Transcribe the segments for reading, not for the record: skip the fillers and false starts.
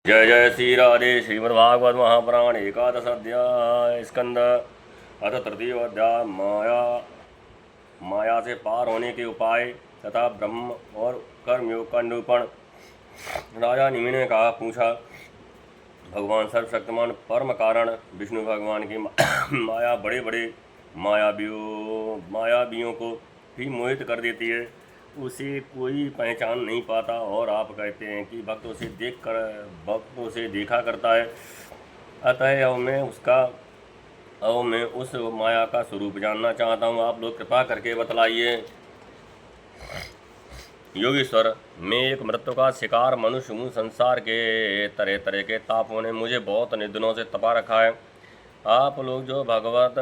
जय जय श्री राधे। श्रीमद्भागवत महापुराण एकादश अध्याय स्कंद अथ तृतीय अध्याय माया से पार होने के उपाय तथा ब्रह्म और कर्मयोग का निरूपण। राजा निमि ने कहा, पूछा, भगवान सर्वशक्तिमान परम कारण विष्णु भगवान की माया बड़े बड़े मायावियों को भी मोहित कर देती है, उसे कोई पहचान नहीं पाता। और आप कहते हैं कि भक्तों से देखा करता है। अतः अब मैं उस माया का स्वरूप जानना चाहता हूँ। आप लोग कृपा करके बतलाइए। योगीश्वर, मैं एक मृत्यु का शिकार मनुष्य हूँ। संसार के तरह तरह के तापों ने मुझे बहुत दिनों से तपा रखा है। आप लोग जो भगवत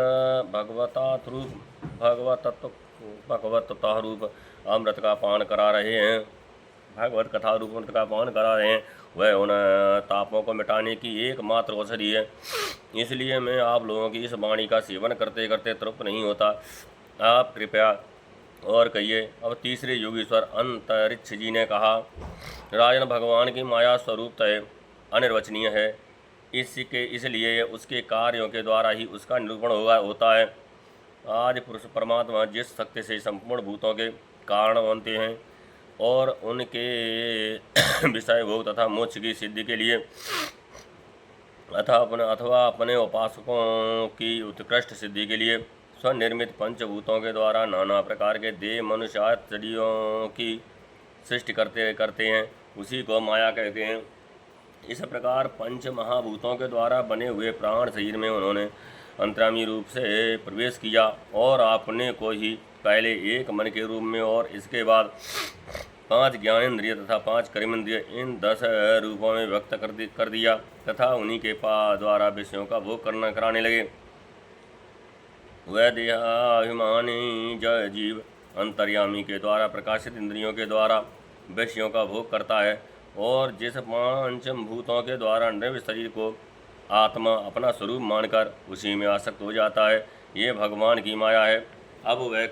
तत्व रूप अमृत का पान करा रहे हैं, भगवत कथा रूप अमृत का पान करा रहे हैं, वह उन तापों को मिटाने की एकमात्र औषधि है। इसलिए मैं आप लोगों की इस वाणी का सेवन करते करते तृप्त नहीं होता। आप कृपया और कहिए। अब तीसरे योगीश्वर अंतरिक्ष जी ने कहा, राजन, भगवान की माया स्वरूप है अनिर्वचनीय है। इसलिए उसके कार्यों के द्वारा ही उसका निरूपण होता है। आज पुरुष परमात्मा जिस शक्ति से संपूर्ण भूतों के कारण बनते हैं और उनके विषय भोग तथा मोक्ष की सिद्धि के लिए अथवा अपने उपासकों की उत्कृष्ट सिद्धि के लिए स्वनिर्मित पंचभूतों के द्वारा नाना प्रकार के देह मनुष्य आदियों की सृष्टि करते हैं, उसी को माया कहते हैं। इस प्रकार पंच महाभूतों के द्वारा बने हुए प्राण शरीर में उन्होंने अंतर्यामी रूप से प्रवेश किया और अपने को ही पहले एक मन के रूप में और इसके बाद 5 ज्ञानेन्द्रिय तथा 5 कर्मेंद्रिय, इन 10 रूपों में व्यक्त कर दिया तथा उन्हीं के द्वारा विषयों का भोग कराने लगे। वह देहाभिमानी जीव अंतर्यामी के द्वारा प्रकाशित इंद्रियों के द्वारा विषयों का भोग करता है और जिस 5 भूतों के द्वारा निरव शरीर को आत्मा अपना स्वरूप मानकर उसी में आसक्त हो जाता है, ये भगवान की माया है। अब वह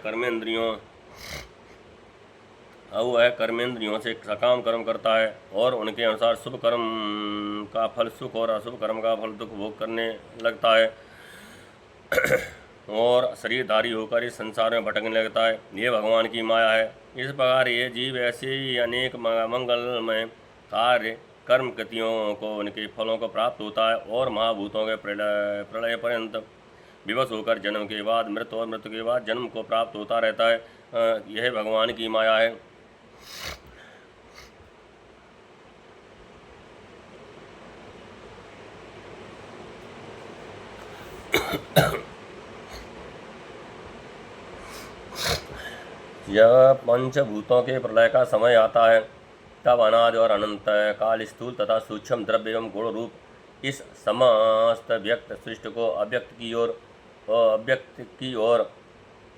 कर्मेंद्रियों से सकाम कर्म करता है और उनके अनुसार शुभ कर्म का फल सुख और अशुभ कर्म का फल दुख भोग करने लगता है और शरीरधारी होकर इस संसार में भटकने लगता है। ये भगवान की माया है। इस प्रकार ये जीव ऐसे ही अनेक मंगलमय कार्य कर्म कृतियों को उनके फलों को प्राप्त होता है और महाभूतों के प्रलय पर्यंत विवश होकर जन्म के बाद मृत्यु और मृत्यु के बाद जन्म को प्राप्त होता रहता है। यह भगवान की माया है। जब पंचभूतों के प्रलय का समय आता है तब अनादि और अनंत काल स्थूल तथा सूक्ष्म द्रव्य एवं गुण रूप इस समस्त व्यक्त सृष्टि को अव्यक्त की ओर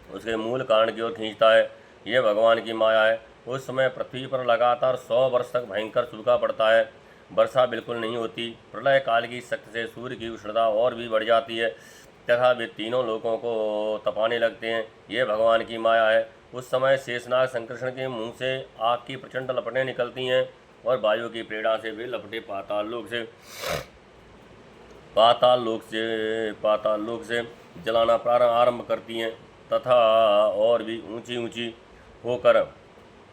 उसके मूल कारण की ओर खींचता है। यह भगवान की माया है। उस समय पृथ्वी पर लगातार 100 वर्ष तक भयंकर सूखा पड़ता है, वर्षा बिल्कुल नहीं होती। प्रलय काल की शक्ति से सूर्य की उष्णता और भी बढ़ जाती है तथा वे तीनों लोगों को तपाने लगते हैं। यह भगवान की माया है। उस समय शेषनाग संकर्षण के मुंह से आग की प्रचंड लपटें निकलती हैं और वायु की प्रेरणा से वे लपटें पाताल लोक से जलाना आरंभ करती हैं तथा और भी ऊंची ऊंची होकर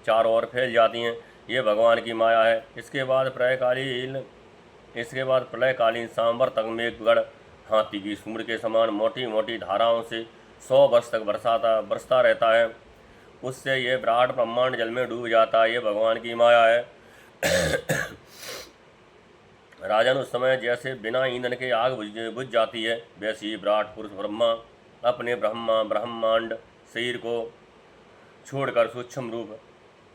चारों ओर फैल जाती हैं। ये भगवान की माया है। इसके बाद प्रलयकालीन सांबर तक मेघगढ़ हाथी की सूंड के समान मोटी मोटी धाराओं से 100 वर्ष तक बरसता रहता है। उससे यह विराट ब्रह्मांड जल में डूब जाता है। ये भगवान की माया है। राजन, उस समय जैसे बिना ईंधन के आग बुझ जाती है, वैसे ही विराट पुरुष ब्रह्मा अपने ब्रह्मांड शरीर को छोड़कर सूक्ष्म रूप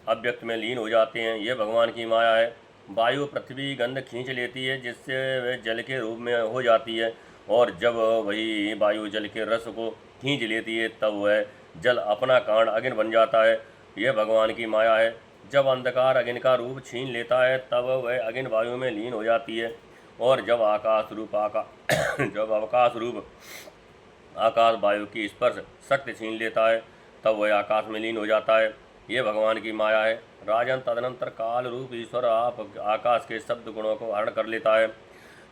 अव्यक्त में लीन हो जाते हैं। यह भगवान की माया है। वायु पृथ्वी गंध खींच लेती है जिससे वह जल के रूप में हो जाती है और जब वही वायु जल के रस को खींच लेती है तब वह जल अपना कारण अग्नि बन जाता है। यह भगवान की माया है। जब अंधकार अग्नि का रूप छीन लेता है तब वह अग्नि वायु में लीन हो जाती है और जब अवकाश रूप आकाश वायु की स्पर्श शक्ति छीन लेता है तब वह आकाश में लीन हो जाता है। ये भगवान की माया है। राजन, तदनंतर काल रूप ईश्वर आप आकाश के शब्द गुणों को हरण कर लेता है,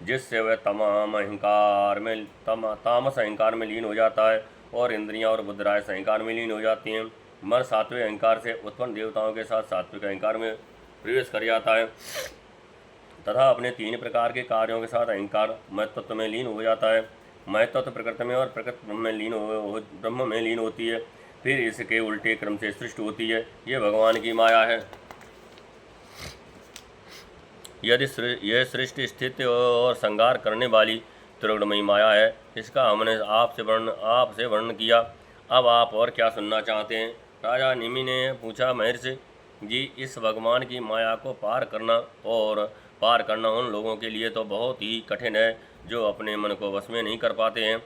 जिससे वह तामस अहंकार में लीन हो जाता है और इंद्रियां और बुद्ध राजस अहंकार में लीन हो जाती हैं। मन सात्विक अहंकार से उत्पन्न देवताओं के साथ सात्विक अहंकार में प्रवेश कर जाता है तथा अपने 3 प्रकार के कार्यों के साथ अहंकार महत्त्व में लीन हो जाता है। महत्त्व प्रकृति में और प्रकृति ब्रह्म में लीन होती है, फिर इसके उल्टे क्रम से सृष्टि होती है। ये भगवान की माया है। यदि यह सृष्टि, स्थिति और संहार करने वाली त्रिगुणमयी माया है। इसका हमने आपसे वर्णन किया। अब आप और क्या सुनना चाहते हैं? राजा निमि ने पूछा, महर्षि जी, इस भगवान की माया को पार करना उन लोगों के लिए तो बहुत ही कठिन है जो अपने मन को वश में नहीं कर पाते हैं।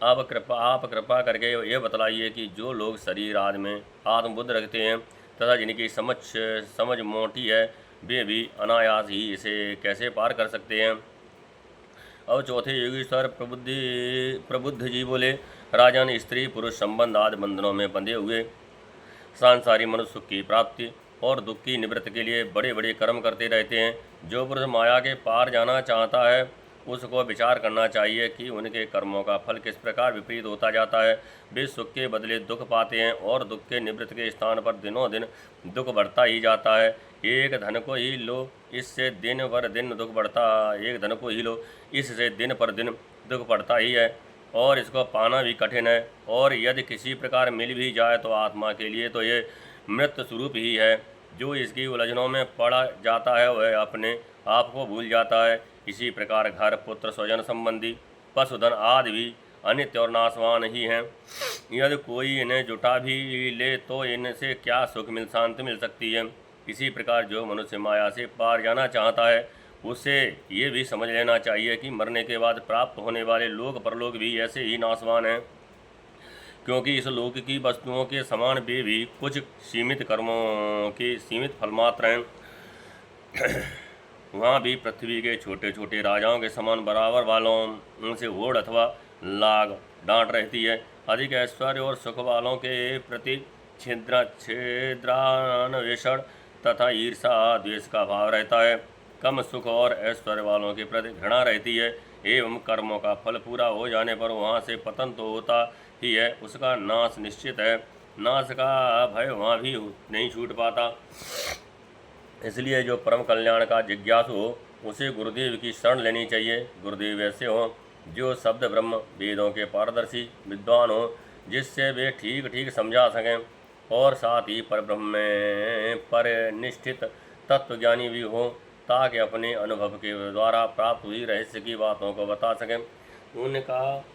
आप कृपा करके ये बतलाइए कि जो लोग शरीर आदि में आत्मबुद्ध रखते हैं तथा जिनकी समझ मोटी है, वे भी अनायास ही इसे कैसे पार कर सकते हैं। अब चौथे योगीश्वर प्रबुद्ध जी बोले, राजन, स्त्री पुरुष संबंध आदि बंधनों में बंधे हुए सांसारी मनुष्य की प्राप्ति और दुख की निवृत्ति के लिए बड़े बड़े कर्म करते रहते हैं। जो पुरुष माया के पार जाना चाहता है उसको विचार करना चाहिए कि उनके कर्मों का फल किस प्रकार विपरीत होता जाता है। वे सुख के बदले दुख पाते हैं और दुख के निवृत्ति के स्थान पर दिनों दिन दुख बढ़ता ही जाता है। एक धन को ही लो, इससे दिन पर दिन दुख बढ़ता ही है और इसको पाना भी कठिन है। और यदि किसी प्रकार मिल भी जाए तो आत्मा के लिए तो ये मृत्यु स्वरूप ही है। जो इसकी उलझनों में पड़ा जाता है वह अपने आप को भूल जाता है। इसी प्रकार घर, पुत्र, स्वजन संबंधी, पशुधन आदि भी अनित्य और नाशवान ही हैं। यदि कोई इन्हें जुटा भी ले तो इनसे क्या शांति मिल सकती है। इसी प्रकार जो मनुष्य माया से पार जाना चाहता है उसे ये भी समझ लेना चाहिए कि मरने के बाद प्राप्त होने वाले लोक परलोक भी ऐसे ही नाशवान हैं, क्योंकि इस लोक की वस्तुओं के समान वे भी कुछ सीमित कर्मों के सीमित फलमात्र हैं। वहाँ भी पृथ्वी के छोटे छोटे राजाओं के समान बराबर वालों उनसे होड़ अथवा लाग डांट रहती है। अधिक ऐश्वर्य और सुख वालों के प्रति छिद्रान्वेषण तथा ईर्षा द्वेष का भाव रहता है। कम सुख और ऐश्वर्य वालों के प्रति घृणा रहती है। एवं कर्मों का फल पूरा हो जाने पर वहाँ से पतन तो होता ही है, उसका नाश निश्चित है। नाश का भय वहाँ भी नहीं छूट पाता। इसलिए जो परम कल्याण का जिज्ञासु हो उसे गुरुदेव की शरण लेनी चाहिए। गुरुदेव ऐसे हों जो शब्द ब्रह्म वेदों के पारदर्शी विद्वान हो, जिससे वे ठीक ठीक समझा सकें और साथ ही परब्रह्म में परनिष्ठित तत्वज्ञानी भी हो, ताकि अपने अनुभव के द्वारा प्राप्त हुई रहस्य की बातों को बता सकें। उनका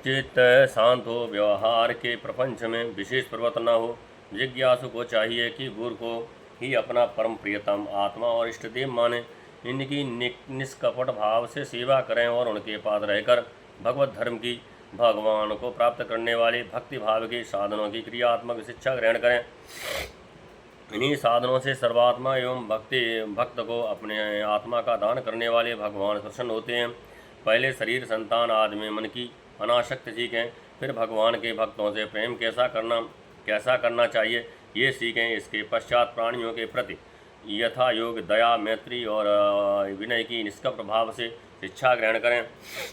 चित्त शांत हो, व्यवहार के प्रपंच में विशेष प्रवृत्ति न हो। जिज्ञासु को चाहिए कि गुरु को ही अपना परम प्रियतम आत्मा और इष्टदेव माने, इनकी निष्कपट भाव से सेवा करें और उनके पास रहकर भगवत धर्म की, भगवान को प्राप्त करने वाले भक्ति भाव के साधनों की क्रियात्मक शिक्षा ग्रहण करें। इन्हीं साधनों से सर्वात्मा एवं भक्त को अपने आत्मा का दान करने वाले भगवान प्रसन्न होते हैं। पहले शरीर, संतान आदि में मन की अनासक्ति सीखें, फिर भगवान के भक्तों से प्रेम कैसा करना चाहिए ये सीखें। इसके पश्चात प्राणियों के प्रति यथा योग दया, मैत्री और विनय की निष्कपट भाव से शिक्षा ग्रहण करें।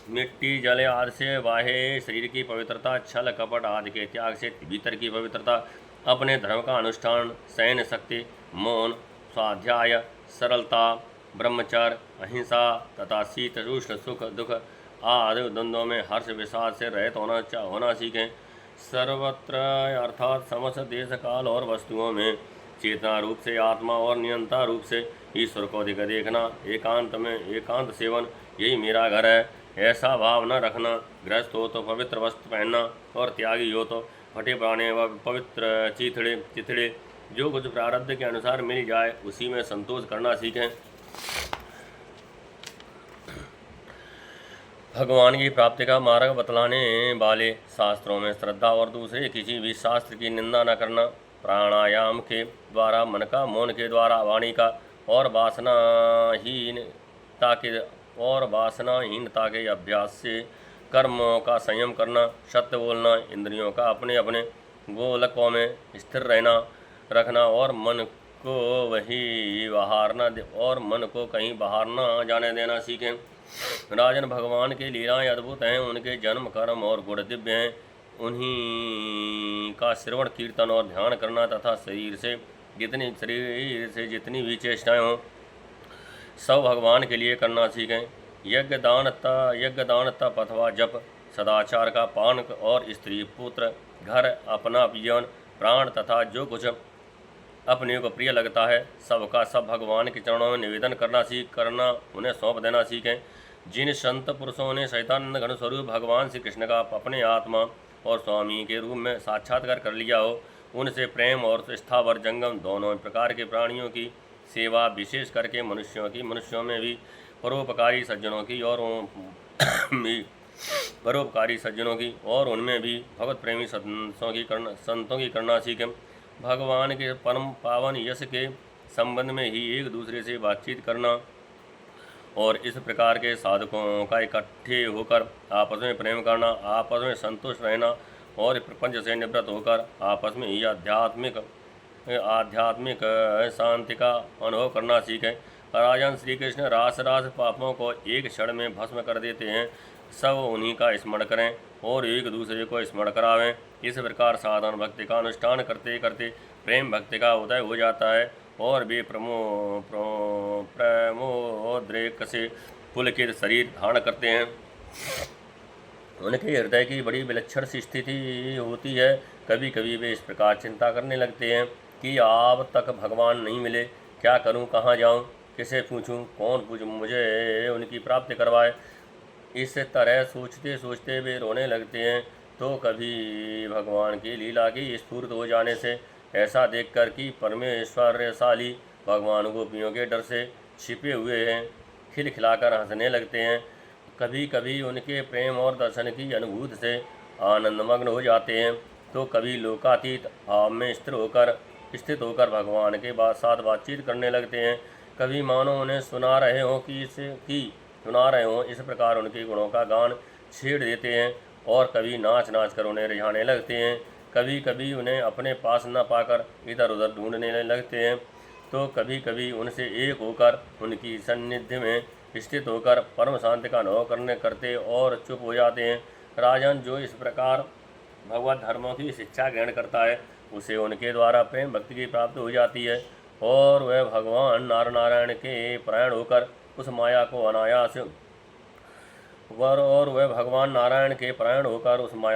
मिट्टी, जल आदि से बाह्य शरीर की पवित्रता, छल कपट आदि के त्याग से भीतर की पवित्रता, अपने धर्म का अनुष्ठान, सहन शक्ति, मौन, स्वाध्याय, सरलता, ब्रह्मचर्य, अहिंसा तथा शीतोष्ण, सुख दुख आदि द्वंद्वों में हर्ष विषाद से रहित होना सीखें। सर्वत्र अर्थात समस्त देश काल और वस्तुओं में चेतना रूप से आत्मा और नियंता रूप से ईश्वर को अधिक देखना। एकांत में एकांत सेवन, यही मेरा घर है, ऐसा भाव न रखना। गृहस्थ हो तो पवित्र वस्त्र पहनना और त्यागी हो तो फटे पुराने व पवित्र चिथड़े जो कुछ प्रारब्ध के अनुसार मिल जाए उसी में संतोष करना सीखें। भगवान की प्राप्ति का मार्ग बतलाने वाले शास्त्रों में श्रद्धा और दूसरे किसी भी शास्त्र की निंदा न करना। प्राणायाम के द्वारा मन का, मौन के द्वारा वाणी का और वासनाहीनता के अभ्यास से कर्मों का संयम करना। सत्य बोलना, इंद्रियों का अपने अपने गोलकों में स्थिर रहना, रखना और मन को वही बाहर न दे और मन को कहीं बाहर न जाने देना सीखें। राजन, भगवान की लीलाएं अद्भुत हैं, उनके जन्म कर्म और गुण दिव्य हैं। उन्हीं का श्रवण कीर्तन और ध्यान करना तथा शरीर से जितनी भी चेष्टाएं हों सब भगवान के लिए करना सीखें। यज्ञ दान तप अथवा जप, सदाचार का पान और स्त्री पुत्र घर अपना जीवन प्राण तथा जो कुछ अपने को प्रिय लगता है सबका सब भगवान के चरणों में निवेदन करना उन्हें सौंप देना सीखें। जिन संत पुरुषों ने सच्चिदानंद घन स्वरूप भगवान श्री कृष्ण का अपने आत्मा और स्वामी के रूप में साक्षात्कार कर लिया हो, उनसे प्रेम और स्थावर जंगम दोनों प्रकार के प्राणियों की सेवा, विशेष करके मनुष्यों में भी परोपकारी सज्जनों की और उनमें भी भगवत प्रेमी संतों की करना सीखें। भगवान के परम पावन यश के संबंध में ही एक दूसरे से बातचीत करना और इस प्रकार के साधकों का इकट्ठे होकर आपस में प्रेम करना, आपस में संतुष्ट रहना और प्रपंच से निवृत्त होकर आपस में ही आध्यात्मिक शांति का अनुभव करना सीखें। राजन, श्री कृष्ण रास पापों को एक क्षण में भस्म कर देते हैं। सब उन्हीं का स्मरण करें और एक दूसरे को स्मरण करावें। इस प्रकार साधन भक्ति का अनुष्ठान करते करते प्रेम भक्ति का उदय हो जाता है और वे प्रेमोद्रेक से पुलकित शरीर धारण करते हैं। उनके हृदय की बड़ी विलक्षण सी स्थिति होती है। कभी कभी वे इस प्रकार चिंता करने लगते हैं कि अब तक भगवान नहीं मिले, क्या करूं, कहाँ जाऊं, किसे पूछूं, कौन मुझे उनकी प्राप्ति करवाए। इस तरह सोचते सोचते वे रोने लगते हैं। तो कभी भगवान की लीला की स्फूर्त हो जाने से ऐसा देखकर कि परमेश्वरशाली भगवान गोपियों के डर से छिपे हुए हैं, खिलखिलाकर हंसने लगते हैं। कभी कभी उनके प्रेम और दर्शन की अनुभूति से आनंदमग्न हो जाते हैं। तो कभी लोकातीत भाव में स्थित होकर भगवान के साथ बातचीत करने लगते हैं। कभी मानो उन्हें सुना रहे हों इस प्रकार उनके गुणों का गान छेड़ देते हैं और कभी नाच नाच कर उन्हें रिझाने लगते हैं। कभी कभी उन्हें अपने पास न पाकर इधर उधर ढूंढने लगते हैं। तो कभी कभी उनसे एक होकर उनकी सान्निध्य में स्थित होकर परम शांति का अनुभव करते और चुप हो जाते हैं। राजन, जो इस प्रकार भगवत धर्मों की शिक्षा ग्रहण करता है उसे उनके द्वारा प्रेम भक्ति की प्राप्ति हो जाती है और वह भगवान नारायण के परायण होकर उस माया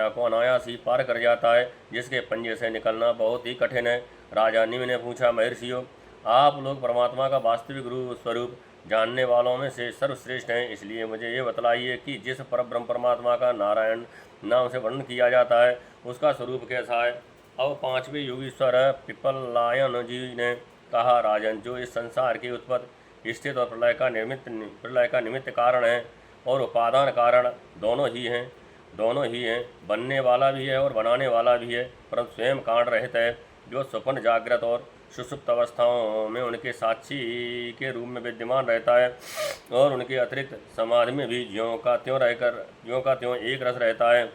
को अनायास ही पार कर जाता है, जिसके पंजे से निकलना बहुत ही कठिन है। राजा निमि ने पूछा, महर्षियों, आप लोग परमात्मा का वास्तविक रूप स्वरूप जानने वालों में से सर्वश्रेष्ठ हैं, इसलिए मुझे ये बतलाइए कि जिस परब्रह्म परमात्मा का नारायण नाम से वर्णन किया जाता है उसका स्वरूप कैसा है। अब पांचवें योगीश्वर पिपलायन जी ने कहा, राजन, जो इस संसार की उत्पत्ति, स्थिति और प्रलय का निमित्त कारण है और उपादान कारण दोनों ही हैं, बनने वाला भी है और बनाने वाला भी है, परंतु स्वयं कारण रहित है, जो स्वप्न, जागृत और सुषुप्त अवस्थाओं में उनके साक्षी के रूप में विद्यमान रहता है और उनके अतिरिक्त समाधि में भी ज्यों का त्यों एक रस रहता है,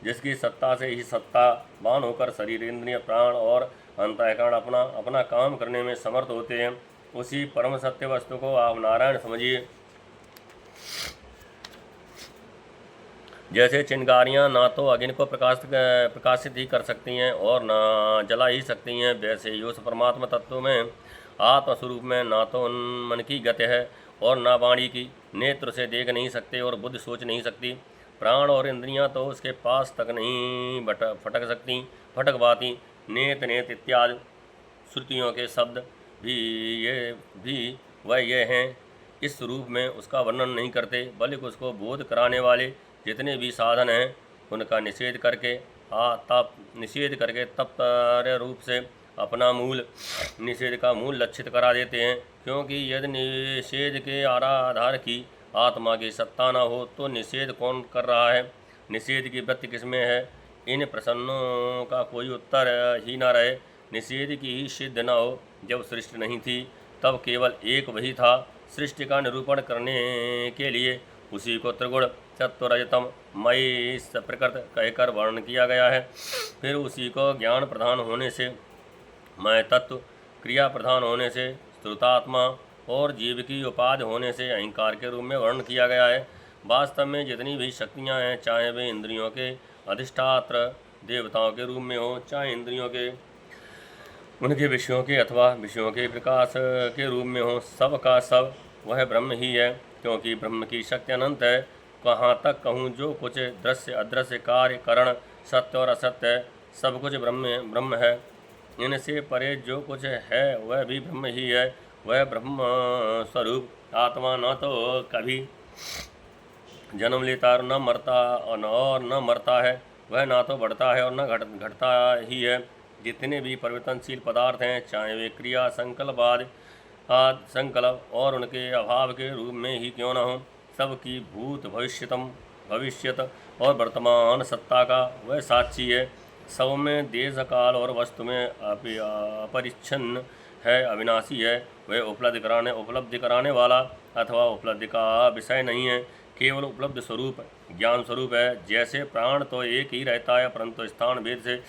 जिसकी सत्ता से ही सत्तावान होकर शरीर, इंद्रिय, प्राण और अंतःकरण अपना काम करने में समर्थ होते हैं। उसी परम सत्य वस्तु को आप नारायण समझिए। जैसे चिंगारियाँ ना तो अग्नि को प्रकाशित ही कर सकती हैं और ना जला ही सकती हैं, वैसे ही उस परमात्मा तत्व में आत्मस्वरूप में ना तो मन की गति है और ना वाणी की। नेत्र से देख नहीं सकते और बुद्धि सोच नहीं सकती। प्राण और इंद्रियां तो उसके पास तक नहीं फटक पाती। नेत इत्यादि श्रुतियों के शब्द भी वह ये हैं, इस रूप में उसका वर्णन नहीं करते, बल्कि उसको बोध कराने वाले जितने भी साधन हैं उनका निषेध करके तत्पर रूप से अपना निषेध का मूल लक्षित करा देते हैं। क्योंकि यदि निषेध के आधार की आत्मा की सत्ता न हो तो निषेध कौन कर रहा है, निषेध की वृत्ति किसमें है। इन प्रश्नों का कोई उत्तर ही न रहे। निषेध की ही सिद्ध न हो। जब सृष्टि नहीं थी तब केवल एक वही था। सृष्टि का निरूपण करने के लिए उसी को त्रिगुण सत्व रजतम मयि प्रकृत कहकर वर्णन किया गया है। फिर उसी को ज्ञान प्रधान होने से मैं तत्व क्रिया प्रधान होने से श्रुतात्मा और जीव की उपाधि होने से अहंकार के रूप में वर्णन किया गया है। वास्तव में जितनी भी शक्तियाँ हैं, चाहे वे इंद्रियों के अधिष्ठात्र देवताओं के रूप में हो, चाहे इंद्रियों के उनके विषयों के अथवा विषयों के प्रकाश के रूप में हो, सब का सब वह ब्रह्म ही है, क्योंकि ब्रह्म की शक्ति अनंत है। कहाँ तक कहूँ, जो कुछ दृश्य अदृश्य कार्य करण सत्य और असत्य है, सब कुछ ब्रह्म ब्रह्म है। इनसे परे जो कुछ है वह भी ब्रह्म ही है। वह ब्रह्म स्वरूप आत्मा न तो कभी जन्म लेता और न मरता है। वह ना तो बढ़ता है और न घटता ही है। जितने भी परिवर्तनशील पदार्थ हैं, चाहे वे क्रिया संकल्प और उनके अभाव के रूप में ही क्यों न हो, सबकी भूत भविष्यत और वर्तमान सत्ता का वह साक्षी है। सब में देश काल और वस्तु में अपरिच्छिन्न है, अविनाशी है। वह उपलब्धि कराने वाला अथवा उपलब्धि का विषय नहीं है, केवल उपलब्ध स्वरूप ज्ञान स्वरूप है। जैसे प्राण तो एक ही रहता है, परंतु स्थान भेद से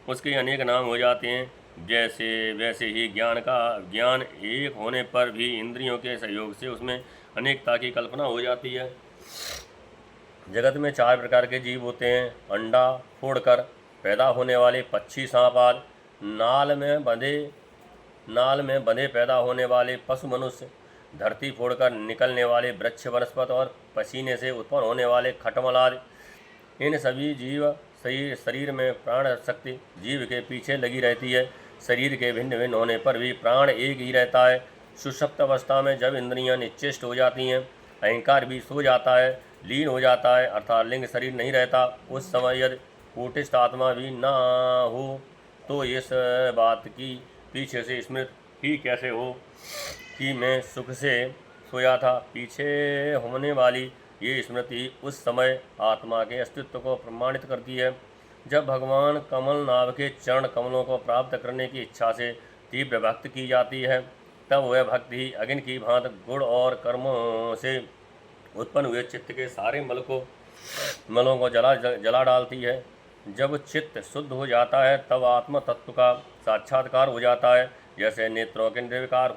उसके अनेक नाम हो जाते हैं, वैसे ही ज्ञान एक होने पर भी इंद्रियों के सहयोग से उसमें अनेकता की कल्पना हो जाती है। जगत में 4 प्रकार के जीव होते हैं। अंडा फोड़कर पैदा होने वाले पक्षी, सांप आदि, नाल में बंधे पैदा होने वाले पशु मनुष्य, धरती फोड़कर निकलने वाले वृक्ष वनस्पत और पसीने से उत्पन्न होने वाले खटमल आदि। इन सभी जीव शरीर में प्राण शक्ति जीव के पीछे लगी रहती है। शरीर के भिन्न भिन्न होने पर भी प्राण एक ही रहता है। सुषुप्त अवस्था में जब इंद्रियां निश्चेष्ट हो जाती हैं, अहंकार भी सो जाता है, लीन हो जाता है, अर्थात लिंग शरीर नहीं रहता, उस समय यदि कूटस्थ आत्मा भी ना हो तो इस बात की पीछे से स्मृति ही कैसे हो कि मैं सुख से सोया था। पीछे होने वाली ये स्मृति उस समय आत्मा के अस्तित्व को प्रमाणित करती है। जब भगवान कमल नाभ के चरण कमलों को प्राप्त करने की इच्छा से तीव्र भक्ति की जाती है, तब वह भक्ति ही अग्नि की भांति गुण और कर्मों से उत्पन्न हुए चित्त के सारे मलों को जला डालती है। जब चित्त शुद्ध हो जाता है, तब आत्म तत्व का साक्षात्कार हो जाता है। जैसे नेत्रों के निर्विकार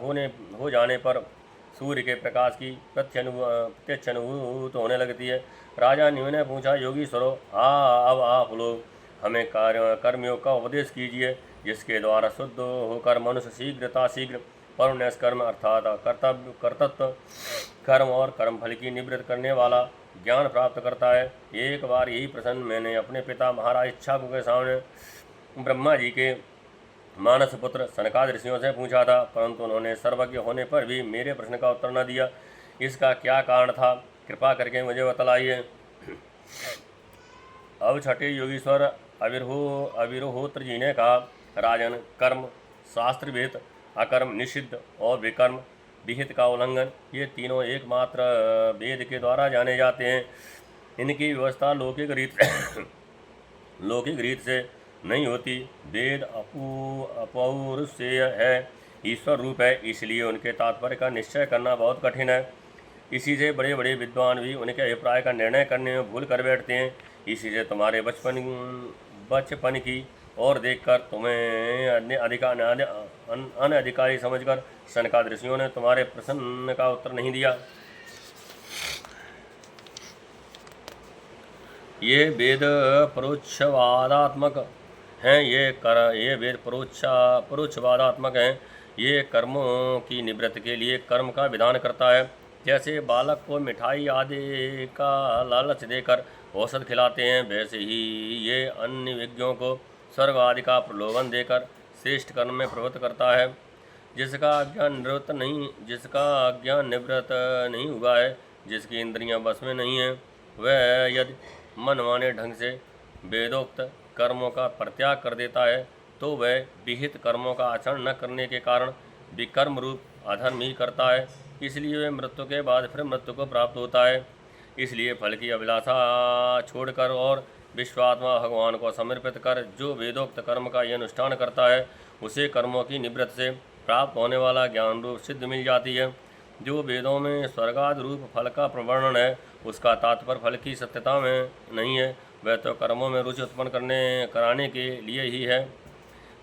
हो जाने पर सूर्य के प्रकाश की प्रत्यक्ष अनुभूत होने लगती है। राजा न्यू ने पूछा, योगीश्वरों, अब आप लोग हमें कर्मयोग का उपदेश कीजिए, जिसके द्वारा शुद्ध होकर मनुष्य शीघ्र परमन्यास कर्म अर्थात कर्तत्व कर्म और कर्मफल की निवृत्त करने वाला ज्ञान प्राप्त करता है। एक बार यही प्रश्न मैंने अपने पिता महाराज इच्छाकु के सामने ब्रह्मा जी के मानस पुत्र सनकादि ऋषियों से पूछा था, परंतु उन्होंने सर्वज्ञ होने पर भी मेरे प्रश्न का उत्तर न दिया। इसका क्या कारण था, कृपा करके मुझे बतलाइए। अब छठे योगीश्वर अविरोहोत्र जी ने कहा, राजन, कर्म शास्त्रवेद, अकर्म निषिद्ध और विकर्म विहित का उल्लंघन, ये तीनों एकमात्र वेद के द्वारा जाने जाते हैं। इनकी व्यवस्था लौकिक रीत से नहीं होती। वेद अपौरुषेय है, ईश्वर रूप है, इसलिए उनके तात्पर्य का निश्चय करना बहुत कठिन है। इसी से बड़े बड़े विद्वान भी उनके अभिप्राय का निर्णय करने में भूल कर बैठते हैं। इसी से तुम्हारे बचपन की और देखकर तुम्हें अनधिकारी समझकर सनकादि ऋषियों ने तुम्हारे प्रश्न का उत्तर नहीं दिया। ये वेद परोक्षवादात्मक हैं, ये वेद परोक्षवादात्मक हैं। ये कर्मों की निवृत्ति के लिए कर्म का विधान करता है। जैसे बालक को मिठाई आदि का लालच देकर औषध खिलाते हैं, वैसे ही ये अन्य विज्ञों को स्वर्ग आदि का प्रलोभन देकर श्रेष्ठ कर्म में प्रवृत्त करता है। जिसका अज्ञान निवृत्त नहीं हुआ है, जिसकी इंद्रियां बस में नहीं है, वह यदि मनमाने ढंग से वेदोक्त कर्मों का परित्याग कर देता है, तो वह विहित कर्मों का आचरण न करने के कारण विकर्म रूप अधर्म ही करता है। इसलिए वह मृत्यु के बाद फिर मृत्यु को प्राप्त होता है। इसलिए फल की अभिलाषा छोड़कर और विश्वात्मा भगवान को समर्पित कर जो वेदोक्त कर्म का यह अनुष्ठान करता है, उसे कर्मों की निवृत्ति से प्राप्त होने वाला ज्ञान रूप सिद्ध मिल जाती है। जो वेदों में स्वर्गादि रूप फल का प्रवर्णन है, उसका तात्पर्य फल की सत्यता में नहीं है, वह तो कर्मों में रुचि उत्पन्न कराने के लिए ही है।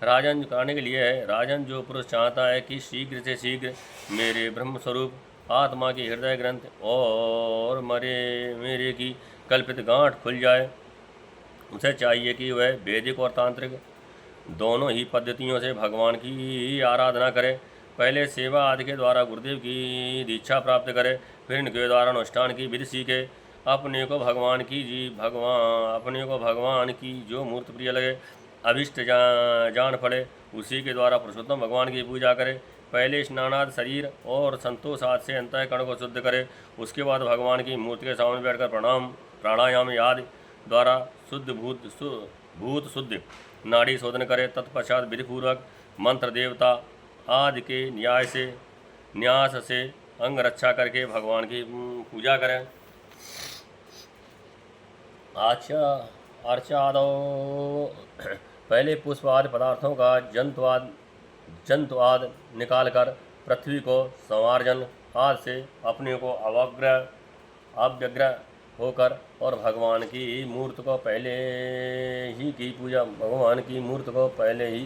राजन कराने के लिए है। राजन, जो पुरुष चाहता है कि शीघ्र से शीघ्र मेरे ब्रह्म स्वरूप आत्मा के हृदय ग्रंथ और मेरे की कल्पित गांठ खुल जाए, उसे चाहिए कि वह वैदिक और तांत्रिक दोनों ही पद्धतियों से भगवान की आराधना करे। पहले सेवा आदि के द्वारा गुरुदेव की दीक्षा प्राप्त करे, फिर इनके द्वारा अनुष्ठान की विधि सीखे। अपने को भगवान की जो मूर्ति प्रिय लगे, अभिष्ट जान पड़े, उसी के द्वारा पुरुषोत्तम भगवान की पूजा करे। पहले स्नानाद शरीर और संतोष आदि से अंतःकरण को शुद्ध करे, उसके बाद भगवान की मूर्ति के सामने बैठकर प्राणायाम आदि द्वारा भूत शुद्ध नाड़ी शोधन करे। तत्पश्चात विधिपूर्वक मंत्र देवता आदि के न्यास से अंग रक्षा करके भगवान की पूजा करें। अर्चादो पहले पुष्प आदि पदार्थों का जंतुआद निकालकर पृथ्वी को संवार्जन आदि से अपने को अव्यग्र होकर और भगवान की मूर्ति को पहले ही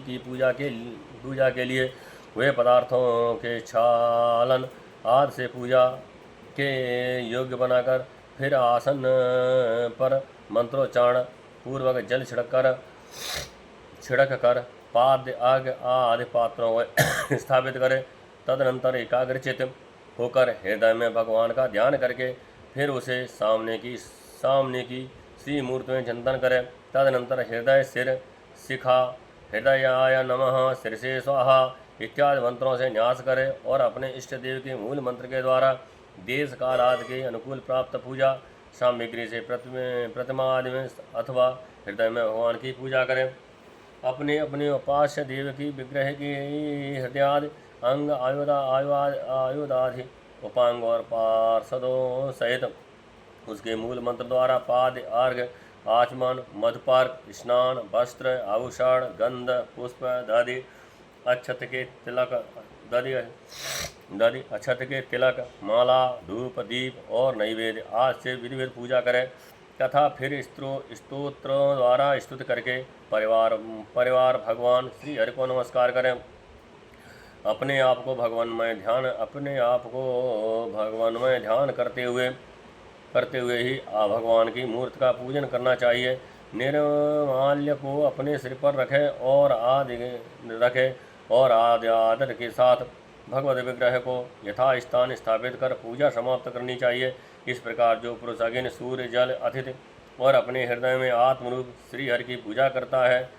की पूजा के लिए वे पदार्थों के छालन आदि से पूजा के योग्य बनाकर फिर आसन पर मंत्रोच्चारण पूर्वक जल छिड़क कर पाद्य आदि पात्रों को स्थापित करें। तदनंतर एकाग्रचित होकर हृदय में भगवान का ध्यान करके फिर उसे सामने की श्री मूर्ति में चिंतन करें। तदनंतर हृदय सिर शिखा हृदयाय नमः शीर्षे स्वाहा इत्यादि मंत्रों से न्यास करें और अपने इष्ट देव के मूल मंत्र के द्वारा देश काल आदि के अनुकूल प्राप्त पूजा सामग्री से प्रतिमा आदि में अथवा हृदय में भगवान की पूजा करें। अपने अपने उपास्य देव की विग्रह की हृदयादि अंग आयुधादि उपांग और पार्षदों सहित उसके मूल मंत्र द्वारा पाद्य अर्घ्य आचमन मधुपर्क स्नान वस्त्र आभूषण गंध पुष्प दधि अक्षत के तिलक माला धूप दीप और नैवेद्य आज से विधिवत पूजा करें तथा फिर स्तोत्रों द्वारा स्तुति करके परिवार भगवान श्री हरि को नमस्कार करें। अपने आप को भगवान में ध्यान करते हुए ही भगवान की मूर्ति का पूजन करना चाहिए। निर्माल्य को अपने सिर पर रखें और आदर के साथ भगवत विग्रह को यथास्थान स्थापित कर पूजा समाप्त करनी चाहिए। इस प्रकार जो पुरुष अग्नि सूर्य जल अतिथि और अपने हृदय में आत्मरूप श्री हरि की पूजा करता है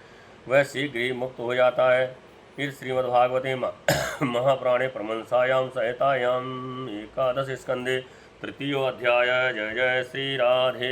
वह शीघ्र ही मुक्त हो जाता है। इस श्रीमद्भागवते महापुराणे परमहंसायां संहितायां एकादश स्कंदे तृतीयो अध्याय। जय जय श्री राधे।